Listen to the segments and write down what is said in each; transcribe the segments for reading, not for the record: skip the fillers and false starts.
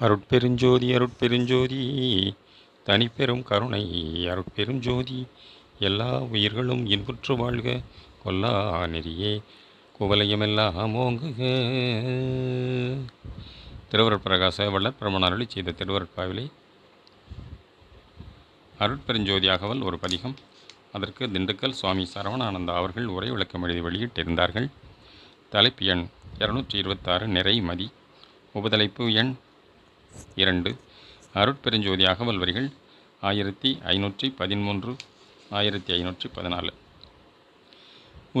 அருட்பெருஞ்சோதி அருட்பெருஞ்சோதி தனிப்பெரும் கருணை அருட்பெருஞ்சோதி எல்லா உயிர்களும் இன்புற்று வாழ்க கொல்லா நெறியே குவலயமெல்லாம் ஓங்குக. திருவருட்பிரகாச வள்ளற் பிரமணர் அருளிச் செய்த திருவருட்பாவிலே அருட்பெருஞ்சோதியாகவல் ஒரு பதிகம். அதற்கு திண்டுக்கல் சுவாமி சரவணானந்தா அவர்கள் உரை விளக்கம் எழுதி வெளியிட்டிருந்தார்கள். தலைப்பு எண் 226 நிறைமதி. உபதலைப்பு எண் 2. அருட்பெருஞ்சோதி அகவல் வரிகள் 1513 1514.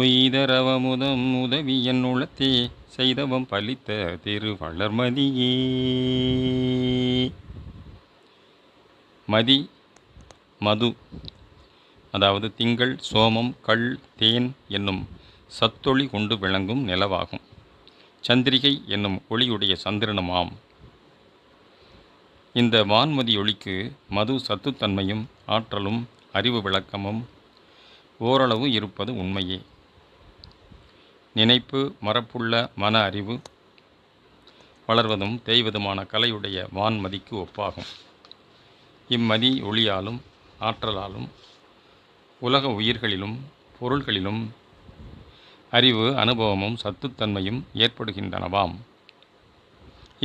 உய்தரவமுதம் உதவி என் உளத்தே செய்தவம் பலித்த திரு வளர்மதியே. மதி மது, அதாவது திங்கள், சோமம், கள், தேன் என்னும் சத்தொளி கொண்டு விளங்கும் நிலவாகும். சந்திரிகை என்னும் ஒளியுடைய சந்திரனுமாம். இந்த வான்மதி ஒளிக்கு மது சத்துத்தன்மையும் ஆற்றலும் அறிவு விளக்கமும் ஓரளவு இருப்பது உண்மையே. நினைப்பு மரப்புள்ள மன அறிவு வளர்வதும் தேய்வதுமான கலையுடைய வான்மதிக்கு ஒப்பாகும். இம்மதி ஒளியாலும் ஆற்றலாலும் உலக உயிர்களிலும் பொருள்களிலும் அறிவு அனுபவமும் சத்துத்தன்மையும் ஏற்படுகின்றனவாம்.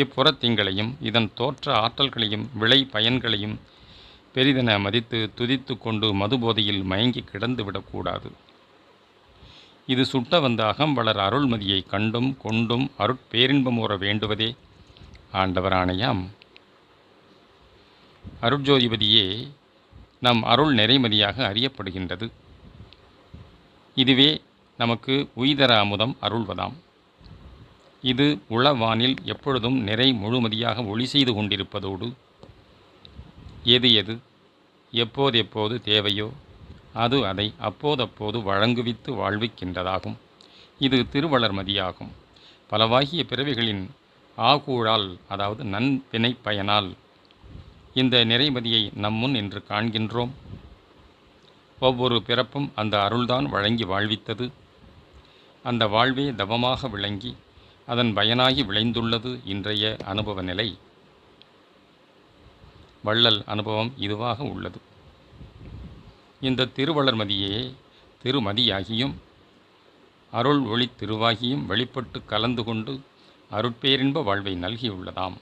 இப்புறத்திங்களையும் இதன் தோற்ற ஆற்றல்களையும் விளை பயன்களையும் பெரிதென மதித்து துதித்து கொண்டு மதுபோதையில் மயங்கி கிடந்து விடக்கூடாது. இது சுட்ட வந்த அகம்வளர் அருள்மதியை கண்டும் கொண்டும் அருட்பேரின்பமுற வேண்டுவதே ஆண்டவராணையாம். அருட்ஜோதிபதியே நம் அருள் நிறைமதியாக அறியப்படுகின்றது. இதுவே நமக்கு உய்தர அமுதம் அருள்வதாம். இது உளவானில் எப்பொழுதும் நிறை முழுமதியாக ஒளி செய்து கொண்டிருப்பதோடு எது எது எப்போதெப்போது தேவையோ அது அதை அப்போதப்போது வழங்குவித்து வாழ்விக்கின்றதாகும். இது திருவளர்மதியாகும். பலவாகிய பிறவிகளின் ஆகூழால், அதாவது நன்வினை பயனால் இந்த நிறைமதியை நம்முன் என்று காண்கின்றோம். ஒவ்வொரு பிறப்பும் அந்த அருள்தான் வழங்கி வாழ்வித்தது. அந்த வாழ்வே தவமாக விளங்கி அதன் பயனாகி விளைந்துள்ளது இன்றைய அனுபவ நிலை. வள்ளல் அனுபவம் இதுவாக உள்ளது. இந்த திருவளர்மதியே திருமதியாகியும் அருள் ஒளி திருவாகியும் வெளிப்பட்டு கலந்து கொண்டு அருட்பேரின்ப வாழ்வை நல்கியுள்ளதாம்.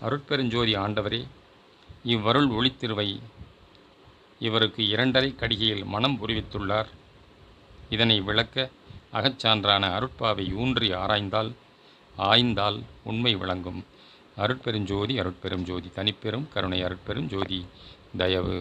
அருட்பெருஞ்சோதி ஆண்டவரே இவ்வருள் ஒளித்திருவை இவருக்கு 2.5 கடிகையில் மனம் புரிவித்துள்ளார். இதனை விளக்க அகச்சான்றான அருட்பாவை ஊன்றி ஆய்ந்தால் உண்மை விளங்கும். அருட்பெருஞ்சோதி அருட்பெரும் ஜோதி தனிப்பெரும் கருணை அருட்பெரும் ஜோதி தயவு.